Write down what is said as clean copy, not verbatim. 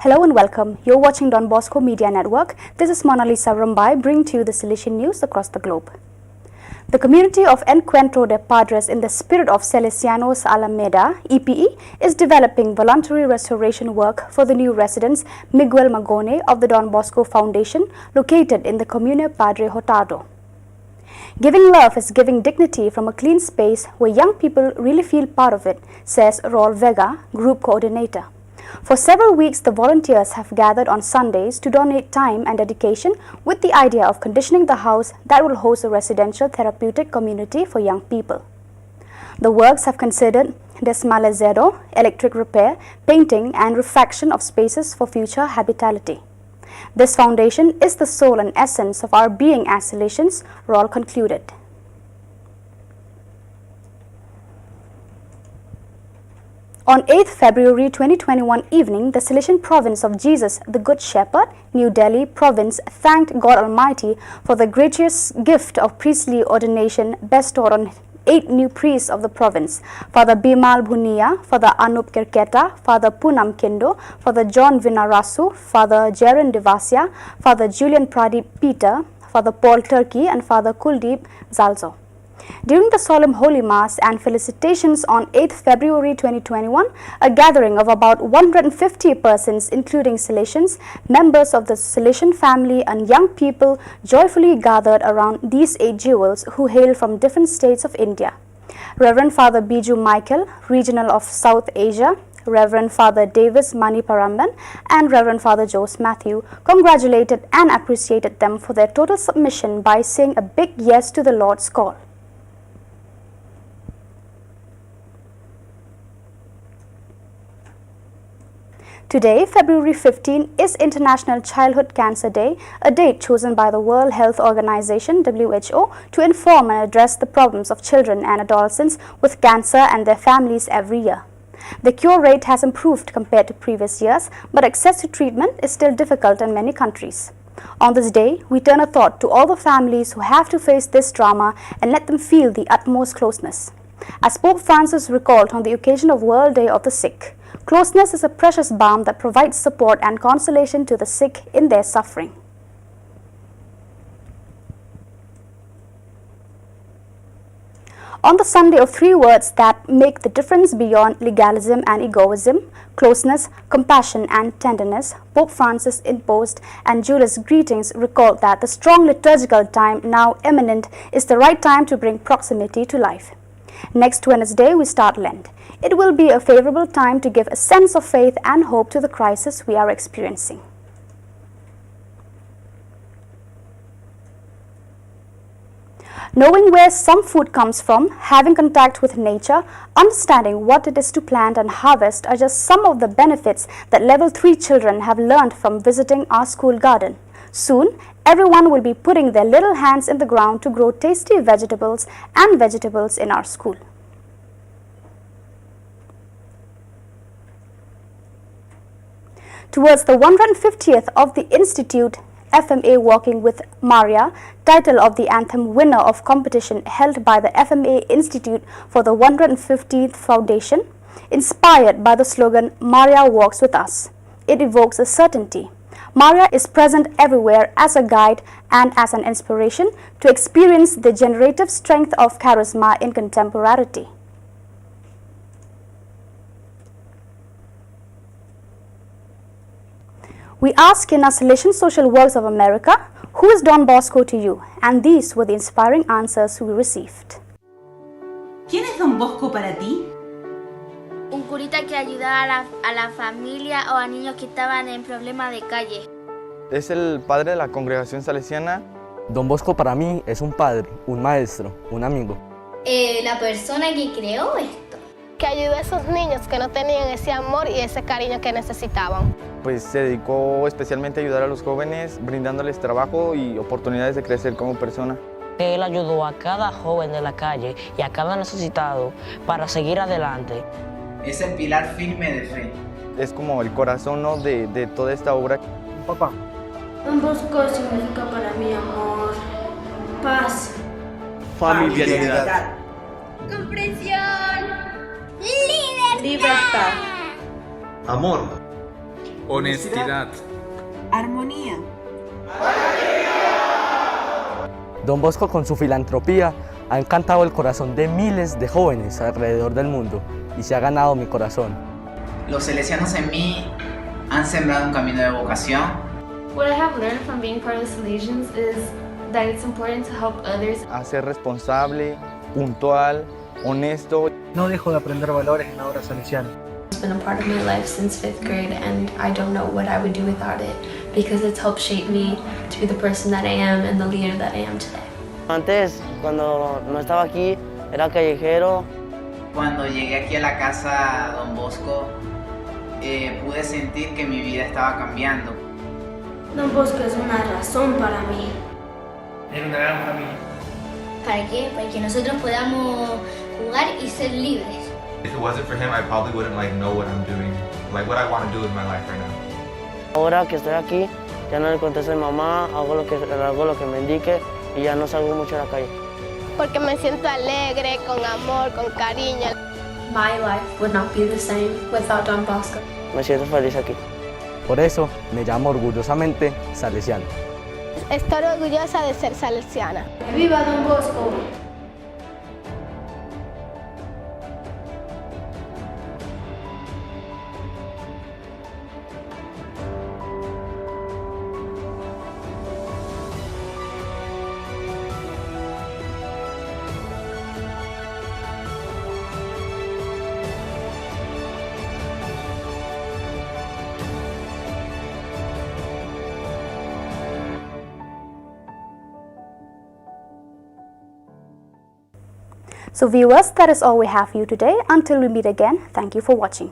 Hello and welcome. You're watching Don Bosco Media Network. This is Mona Lisa Rumbai bringing to you the Salesian news across the globe. The community of Encuentro de Padres in the spirit of Salesianos Alameda, EPE, is developing voluntary restoration work for the new residents Miguel Magone of the Don Bosco Foundation located in the Comune Padre Hurtado. Giving love is giving dignity from a clean space where young people really feel part of it, says Raul Vega, group coordinator. For several weeks, the volunteers have gathered on Sundays to donate time and dedication with the idea of conditioning the house that will host a residential therapeutic community for young people. The works have considered desmalezado, electric repair, painting and refraction of spaces for future habitability. This foundation is the soul and essence of our being as Salesians, Raul concluded. On 8th February 2021 evening, the Salesian province of Jesus, the Good Shepherd, New Delhi province, thanked God Almighty for the gracious gift of priestly ordination bestowed on 8 new priests of the province, Father Bimal Bhunia, Father Anup Kirketa, Father Poonam Kendo, Father John Vinarasu, Father Jaren Devasya, Father Julian Pradeep Peter, Father Paul Turkey and Father Kuldeep Zalzo. During the solemn Holy Mass and felicitations on 8th February 2021, a gathering of about 150 persons, including Salesians, members of the Salesian family and young people joyfully gathered around these 8 jewels who hail from different states of India. Reverend Father Biju Michael, Regional of South Asia, Reverend Father Davis Maniparamban and Reverend Father Jose Matthew congratulated and appreciated them for their total submission by saying a big yes to the Lord's call. Today, February 15, is International Childhood Cancer Day, a date chosen by the World Health Organization (WHO) to inform and address the problems of children and adolescents with cancer and their families every year. The cure rate has improved compared to previous years, but access to treatment is still difficult in many countries. On this day, we turn a thought to all the families who have to face this drama and let them feel the utmost closeness. As Pope Francis recalled on the occasion of World Day of the Sick, closeness is a precious balm that provides support and consolation to the sick in their suffering. On the Sunday of 3 words that make the difference beyond legalism and egoism, closeness, compassion and tenderness, Pope Francis imposed and Judas' greetings recalled that the strong liturgical time now imminent is the right time to bring proximity to life. Next Wednesday, we start Lent. It will be a favorable time to give a sense of faith and hope to the crisis we are experiencing. Knowing where some food comes from, having contact with nature, understanding what it is to plant and harvest are just some of the benefits that Level 3 children have learned from visiting our school garden. Soon, everyone will be putting their little hands in the ground to grow tasty vegetables in our school. Towards the 150th of the Institute FMA Walking with Maria, title of the anthem winner of competition held by the FMA Institute for the 150th Foundation, inspired by the slogan Maria Walks with Us. It evokes a certainty. Maria is present everywhere as a guide and as an inspiration to experience the generative strength of charisma in contemporarity. We ask in our Salesian Social Works of America, who is Don Bosco to you? And these were the inspiring answers we received. ¿Quién es Don Bosco para ti? Un curita que ayudaba a la familia o a niños que estaban en problemas de calle. Es el padre de la congregación salesiana. Don Bosco para mí es un padre, un maestro, un amigo. La persona que creó esto. Que ayudó a esos niños que no tenían ese amor y ese cariño que necesitaban. Pues se dedicó especialmente a ayudar a los jóvenes, brindándoles trabajo y oportunidades de crecer como persona. Él ayudó a cada joven de la calle y a cada necesitado para seguir adelante. Es el pilar firme de fe. Es como el corazón, ¿no?, de toda esta obra. Papá. Don Bosco significa para mí amor, paz, familiaridad, comprensión, libertad, amor, honestidad, armonía. Don Bosco con su filantropía ha encantado el corazón de miles de jóvenes alrededor del mundo y se ha ganado mi corazón. Los salesianos en mí han sembrado un camino de vocación. What I have learned from being part of the Salesians is that it's important to help others. A ser responsable, puntual, honesto. No dejo de aprender valores en la obra salesiana. It's been a part of my life since 5th grade and I don't know what I would do without it because it's helped shape me to be the person that I am and the leader that I am today. Antes, cuando no estaba aquí, era callejero. Cuando llegué aquí a la casa Don Bosco, pude sentir que mi vida estaba cambiando. Don Bosco es una razón para mí. Era una gran familia. ¿Para qué? Para que nosotros podamos jugar y ser libres. If it wasn't for him, I probably wouldn't know what I'm doing, what I want to do with my life right now. Ahora que estoy aquí, ya no le contesto a mi mamá, hago lo que me indique y ya no salgo mucho a la calle. Porque me siento alegre, con amor, con cariño. My life would not be the same without Don Bosco. Me siento feliz aquí. Por eso me llamo orgullosamente salesiano. Estoy orgullosa de ser salesiana. ¡Viva Don Bosco! So viewers, that is all we have for you today. Until we meet again, thank you for watching.